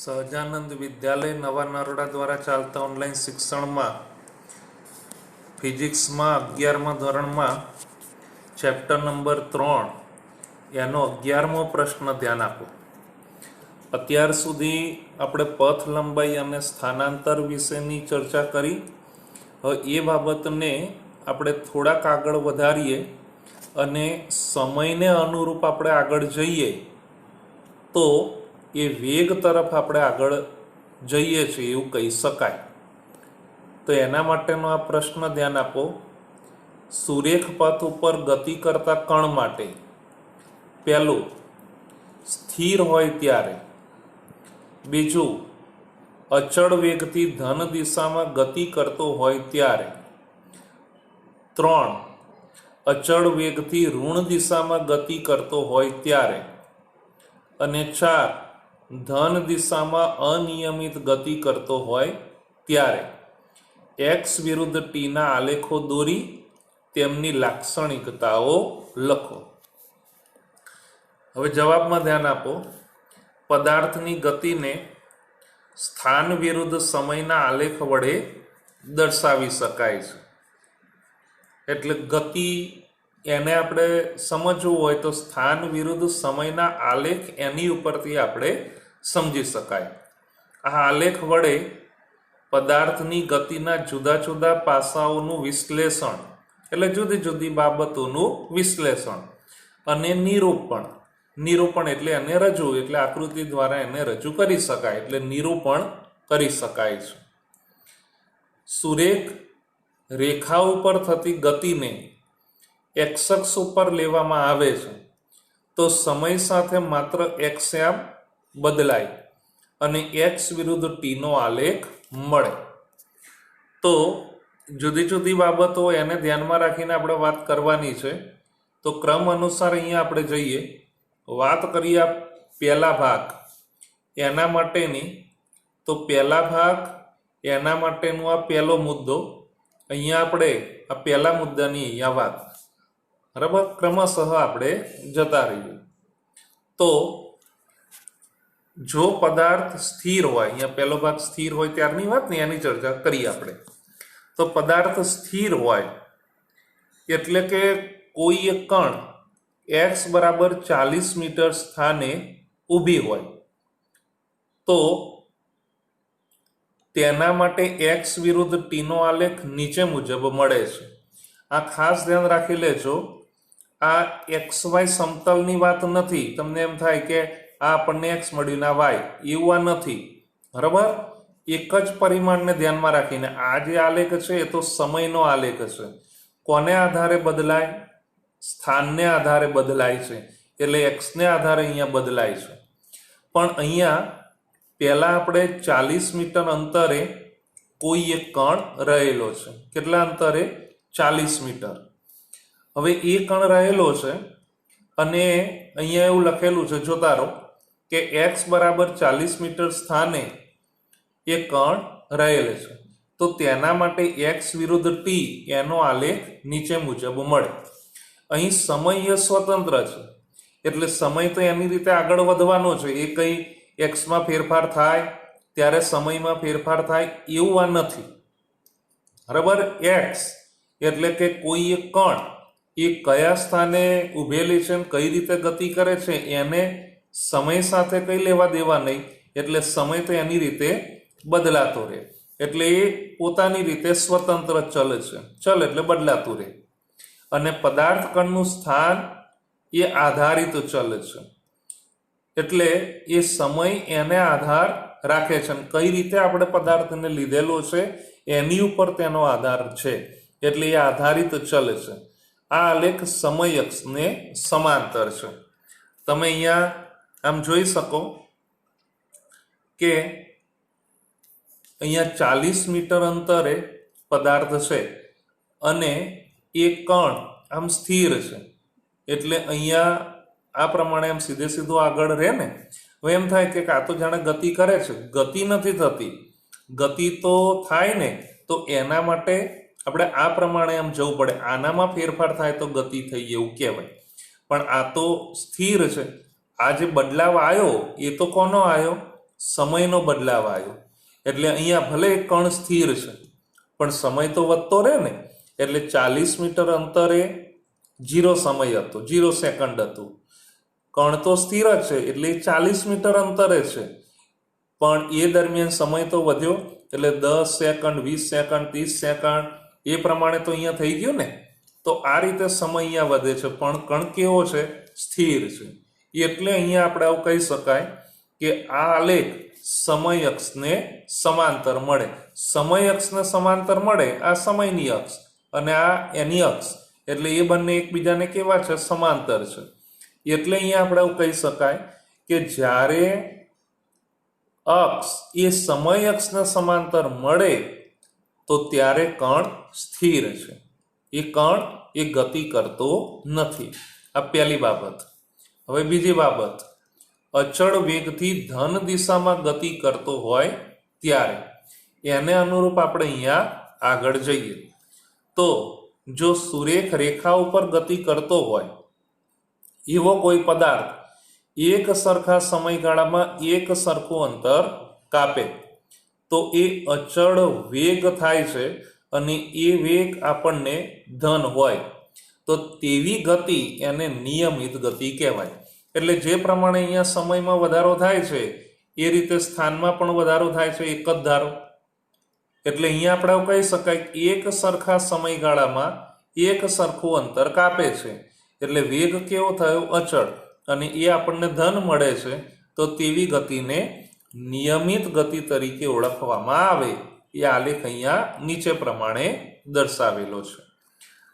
સહજાનંદ વિદ્યાલય નવા નરોડા દ્વારા ચાલતા ઓનલાઈન શિક્ષણમાં ફિઝિક્સમાં 11મા ધોરણમાં ચેપ્ટર નંબર 3 એનો 11મો પ્રશ્ન ધ્યાન આપો. અત્યાર સુધી આપણે પથ લંબાઈ અને સ્થાનાંતર વિશેની ચર્ચા કરી. હવે એ બાબતને આપણે થોડાક આગળ વધારીએ અને સમયને અનુરૂપ આપણે આગળ જઈએ તો એ વેગ તરફ આપણે આગળ જઈએ છીએ એવું કહી શકાય. તો એના માટેનો આ પ્રશ્ન ધ્યાન આપો. સુરેખ પથ ઉપર ગતિ કરતા કણ માટે પહેલું સ્થિર હોય ત્યારે, બીજું અચળ વેગથી ધન દિશામાં ગતિ કરતો હોય ત્યારે, 3 અચળ વેગથી ઋણ દિશામાં ગતિ કરતો હોય ત્યારે, અને 4 ધન દિશામાં અનિયમિત ગતિ કરતો હોય ત્યારે એક્સ વિરુદ્ધ ટીના આલેખો દોરી તેમની લાક્ષણિકતાઓ લખો. હવે જવાબમાં ધ્યાન આપો. પદાર્થની ગતિને સ્થાન વિરુદ્ધ સમયના આલેખ વડે દર્શાવી શકાય છે. એટલે ગતિ એને આપણે સમજવું હોય તો સ્થાન વિરુદ્ધ સમયના આલેખ એની ઉપરથી આપણે સમજી શકાય. આ આલેખ વડે પદાર્થની ગતિના જુદા જુદા પાસાઓનું વિશ્લેષણ, એટલે જુદી જુદી બાબતોનું વિશ્લેષણ અને નિરૂપણ એટલે એને રજૂ, એટલે આકૃતિ દ્વારા એને રજૂ કરી શકાય, એટલે નિરૂપણ કરી શકાય છે. સુરેખ રેખા ઉપર થતી ગતિને એક્સ અક્ષ ઉપર લેવામાં આવે છે તો સમય સાથે માત્ર એક્સ યામ બદલાય અને એક્સ વિરુદ્ધ ટીનો આલેખ મળે. તો જુદી જુદી બાબતો એને ધ્યાનમાં રાખીને આપણે વાત કરવાની છે. તો ક્રમ અનુસાર અહીંયા આપણે જઈએ, વાત કરીએ પહેલા ભાગ એના માટેની. તો પહેલા ભાગ એના માટેનો આ પહેલો મુદ્દો, અહીંયા આપણે આ પહેલા મુદ્દાની અહીંયા વાત, બરાબર, ક્રમશઃ આપણે જતા રહીએ. તો જો પદાર્થ સ્થિર હોય, અહીંયા પહેલો ભાગ સ્થિર હોય ત્યારની વાત ને એની ચર્ચા કરીએ આપણે. તો પદાર્થ સ્થિર હોય એટલે કે કોઈ એક કણ એક્સ બરાબર 40 મીટર સ્થાને ઊભી હોય તો તેના માટે એક્સ વિરુદ્ધ ટીનો આલેખ નીચે મુજબ મળે છે. આ ખાસ ધ્યાન રાખી લેજો. આ એક્સ વાય સમતલની વાત નથી. તમને એમ થાય કે આ આપણને એક્સ મળ્યું ના વાય, એવું આ નથી, બરાબર. એક જ પરિમાણને ધ્યાનમાં રાખીને આ જે આલેખ છે એ તો સમયનો આલેખ છે. કોને આધારે બદલાય? સ્થાનને આધારે બદલાય છે, એટલે એક્સને આધારે અહીંયા બદલાય છે. પણ અહીંયા પહેલા આપણે 40 મીટર અંતરે કોઈ એક કણ રહેલો છે. કેટલા અંતરે? 40 મીટર. હવે એ કણ રહેલો છે અને અહીંયા એવું લખેલું છે, જોતા રહો, કે એક્સ બરાબર 40 મીટર સ્થાને એ કણ રહેલ છે. તો તેના માટે એક્સ વિરુદ્ધ ટી એનો આલેખ નીચે મુજબ મળે. અહીં સમય સ્વતંત્ર છે, એટલે સમય તો એની રીતે આગળ વધવાનો છે. એ કઈ એક્સમાં ફેરફાર થાય ત્યારે સમયમાં ફેરફાર થાય એવું આ નથી, બરાબર. એક્સ એટલે કે કોઈ એક કણ એ કયા સ્થાને ઊભેલી છે, કઈ રીતે ગતિ કરે છે, એને સમય સાથે કઈ લેવા દેવા નહીં. એટલે સમય તો એની રીતે બદલાતો રહે, એટલે એ પોતાની રીતે સ્વતંત્ર ચલ છે. ચલ એટલે બદલાતું રહે. અને પદાર્થ કણનું સ્થાન એ આધારિત ચલ છે, એટલે એ સમય એને આધાર રાખે છે. કઈ રીતે આપણે પદાર્થને લીધેલો છે એની ઉપર તેનો આધાર છે, એટલે એ આધારિત ચલ છે. આ આલેખ સમય અક્ષને સમાંતર છે. તમે અહીંયા આમ જોઈ શકો કે અહીંયા 40 મીટર અંતરે પદાર્થ છે અને એ કણ આમ સ્થિર છે, એટલે અહીંયા આ પ્રમાણે આમ સીધે સીધું આગળ રહે ને. હવે એમ થાય કે આ તો જાણે ગતિ કરે છે, ગતિ નથી થતી. ગતિ તો થાય ને, તો એના માટે આપણે આ પ્રમાણે આમ જવું પડે. આનામાં ફેરફાર થાય તો ગતિ થઈ એવું કહેવાય, પણ આ તો સ્થિર છે. આ જે બદલાવ આવ્યો એ તો કોનો આવ્યો? સમયનો બદલાવ આવ્યો. એટલે અહીંયા ભલે એક કણ સ્થિર છે પણ સમય તો વધતો રહે ને. એટલે 40 મીટર અંતરે 0 સમય હતો, 0 સેકન્ડ હતું. કણ તો સ્થિર જ છે એટલે 40 મીટર અંતરે છે, પણ એ દરમિયાન સમય તો વધ્યો. એટલે 10 સેકન્ડ, 20 સેકન્ડ, 30 સેકન્ડ એ પ્રમાણે તો અહીંયા થઈ ગયું ને. તો આ રીતે સમય અહીંયા વધે છે, પણ કણ કેવો છે? સ્થિર છે. એટલે અહીંયા આપણે આવું કહી શકાય કે આ આલેખ સમય અક્ષને સમાંતર મળે. સમય અક્ષને સમાંતર મળે, આ સમયની અક્ષ અને આ એની અક્ષ, એટલે એ બંને એકબીજાને કેવા છે? સમાંતર છે. એટલે અહીંયા આપણે આવું કહી શકાય કે જ્યારે અક્ષ એ સમય અક્ષને સમાંતર મળે તો ત્યારે કણ સ્થિર છે. એ કણ એ ગતિ કરતો નથી. આ પહેલી બાબત. હવે બીજી બાબત, અચળ વેગથી ધન દિશામાં ગતિ કરતો હોય ત્યારે એને અનુરૂપ આપણે અહીંયા આગળ જઈએ. તો જો સુરેખ રેખા ઉપર ગતિ કરતો હોય એવો કોઈ પદાર્થ એક સરખા સમયગાળામાં એક સરખું અંતર કાપે તો એ અચળ વેગ થાય છે, અને એ વેગ આપણને ધન હોય તો તેવી ગતિ એને નિયમિત ગતિ કહેવાય. એટલે જે પ્રમાણે અહીંયા સમયમાં વધારો થાય છે એ રીતે સ્થાનમાં પણ વધારો થાય છે, એક જ ધારો. એટલે અહીંયા આપણે કહી શકાય કે એક સરખા સમયગાળામાં એક સરખું અંતર કાપે છે, એટલે વેગ કેવો થયો? અચળ. અને એ આપણને ધન મળે છે, તો તેવી ગતિને નિયમિત ગતિ તરીકે ઓળખવામાં આવે. એ આલેખ અહીંયા નીચે પ્રમાણે દર્શાવેલો છે.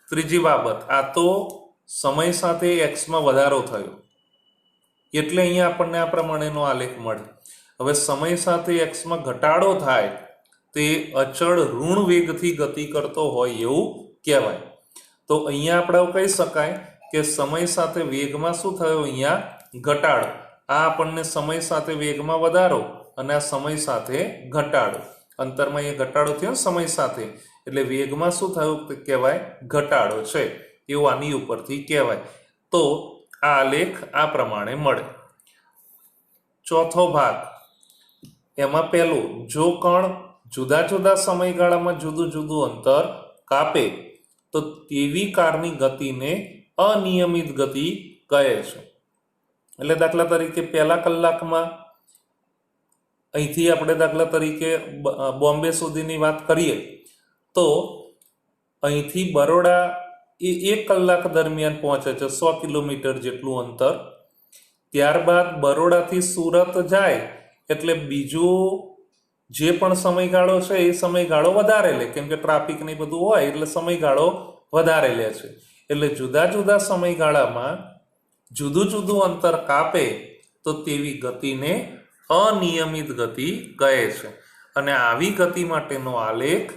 ત્રીજી બાબત, આ તો સમય સાથે એક્સમાં વધારો થયો એટલે અહીંયા આપણને આ પ્રમાણેનો આલેખ મળે. હવે સમય સાથે એક્સમાં ઘટાડો થાય તે અચળ ઋણ વેગથી ગતિ કરતો હોય એવું કહેવાય. તો અહીંયા આપણે કહી શકાય કે સમય સાથે વેગમાં શું થયો? અહીંયા ઘટાડો. આ આપણને સમય સાથે વેગમાં વધારો અને આ સમય સાથે ઘટાડો. અંતરમાં એ ઘટાડો થયો સમય સાથે, એટલે વેગમાં શું થયું કહેવાય? ઘટાડો છે એવું આની ઉપરથી કહેવાય. તો આ આલેખ આ પ્રમાણે મળે. ચોથો ભાગ, એમાં પહેલું, જો કણ જુદા જુદા સમયગાળામાં જુદું જુદું અંતર કાપે તો તેવી કારની ગતિને અનિયમિત ગતિ કહે છે. એટલે દાખલા તરીકે પહેલા કલાકમાં અહીંથી આપણે દાખલા તરીકે બોમ્બે સુધીની વાત કરીએ તો અહીંથી બરોડા એ 1 કલાક દરમિયાન પહોંચે છે, 100 કિલોમીટર જેટલું અંતર. ત્યારબાદ બરોડાથી સુરત જાય એટલે બીજો જે પણ સમયગાળો છે એ સમયગાળો વધારે લે, કેમ કે ટ્રાફિક ને બધું હોય એટલે સમયગાળો વધારે લે છે. એટલે જુદા જુદા સમયગાળામાં જુદું જુદું અંતર કાપે તો તેવી ગતિને અનિયમિત ગતિ કહે છે. અને આવી ગતિ માટેનો આલેખ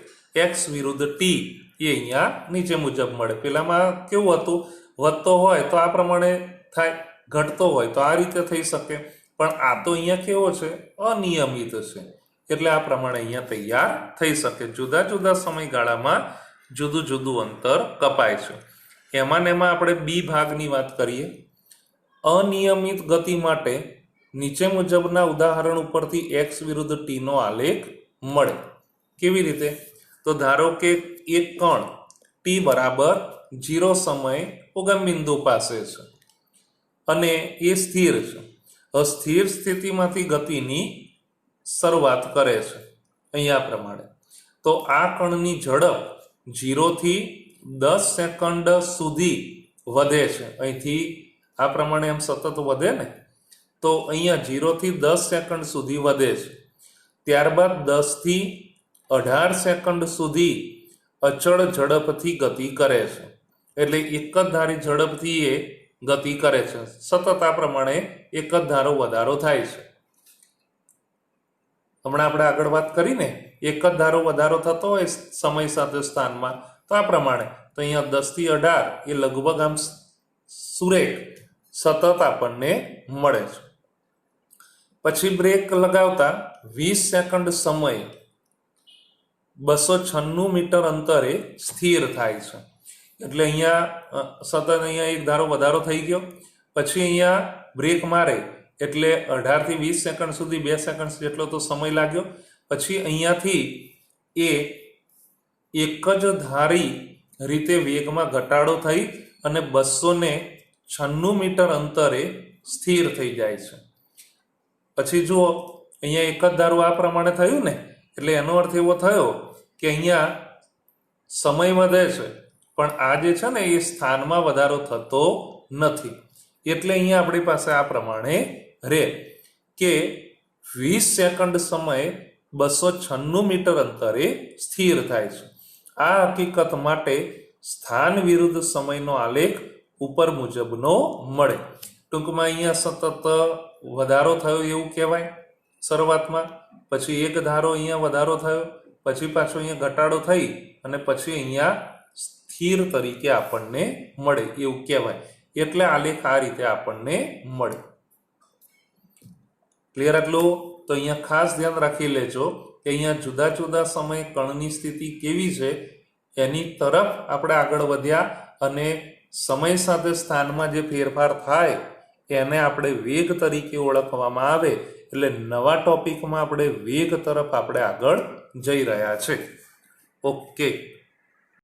એક્સ વિરુદ્ધ ટી એ અહીંયા નીચે મુજબ મળે. પેલામાં કેવું હતું? વધતો હોય તો આ પ્રમાણે થાય, ઘટતો હોય તો આ રીતે થઈ શકે, પણ આ તો અહીંયા કેવો છે? અનિયમિત છે. એટલે આ પ્રમાણે અહીંયા તૈયાર થઈ શકે. જુદા જુદા સમયગાળામાં જુદું જુદું અંતર કપાય છે. એમાં ને એમાં આપણે બી ભાગની વાત કરીએ. અનિયમિત ગતિ માટે નીચે મુજબના ઉદાહરણ ઉપરથી એક્સ વિરુદ્ધ ટીનો આલેખ મળે. કેવી રીતે? તો ધારો કે એક કણ ટી બરાબર 0 સમય ઉગમ બિંદુ પાસે છે અને એ સ્થિર છે. સ્થિર સ્થિતિમાંથી ગતિની શરૂઆત કરે છે અહીંયા પ્રમાણે. તો આ કણની ઝડપ 0 થી 10 સેકન્ડ સુધી વધે છે. અહીંથી આ પ્રમાણે એમ સતત વધે ને, તો અહીંયા 0 થી 10 સેકન્ડ સુધી વધે છે. ત્યારબાદ 10 થી 18 સેકન્ડ સુધી અચળ ઝડપથી ગતિ કરે છે. એટલે એક જ ધારી ઝડપથી એ ગતિ કરે છે. સતત આ પ્રમાણે એક જ ધારો વધારો થાય છે. હમણાં આપણે આગળ વાત કરીને એક જ ધારો વધારો થતો હોય સમય સાથે સ્થાનમાં, તો આ પ્રમાણે તો અહીંયા 10 થી 18 એ લગભગ આમ સુરેખ સતત આપણને મળે છે. પછી બ્રેક લગાવતા 20 સેકન્ડ સમય 296 મીટર અંતરે સ્થિર થાય છે. એટલે અહીંયા સતત અહીંયા એક ધારો વધારો થઈ ગયો. પછી અહીંયા બ્રેક મારે એટલે 18 થી 20 સેકન્ડ સુધી 2 સેકન્ડ જેટલો તો સમય લાગ્યો. પછી અહીંયાથી એ એક જ ધારી રીતે વેગમાં ઘટાડો થઈ અને 296 મીટર અંતરે સ્થિર થઈ જાય છે. પછી જુઓ અહીંયા એક જ ધારું આ પ્રમાણે થયું ને, એટલે એનો અર્થ એવો થયો કે અહીંયા સમય વધે છે પણ આ જે છે ને એ સ્થાનમાં વધારો થતો નથી. એટલે અહીંયા આપણી પાસે આ પ્રમાણે રહે કે 20 સેકન્ડ સમય 296 મીટર અંતરે સ્થિર થાય છે. આ હકીકત માટે સ્થાન વિરુદ્ધ સમયનો આલેખ ઉપર મુજબનો મળે. ટૂંકમાં અહીંયા સતત વધારો થયો એવું કહેવાય શરૂઆતમાં, પછી એક ધારો અહીંયા વધારો થયો, પછી પાછો અહીંયા ઘટાડો થઈ અને પછી અહીંયા સ્થિર તરીકે આપણને મળે એવું કહેવાય. એટલે આલેખ આ રીતે આપણને મળે. ક્લિયર આટલું? તો અહીંયા ખાસ ધ્યાન રાખી લેજો કે અહીંયા જુદા જુદા સમયે કણની સ્થિતિ કેવી છે એની તરફ આપણે આગળ વધ્યા અને સમય સાથે સ્થાનમાં જે ફેરફાર થાય એને આપણે વેગ તરીકે ઓળખવામાં આવે. એટલે નવા ટોપિકમાં આપણે વેગ તરફ આપણે આગળ જઈ રહ્યા છે. ઓકે.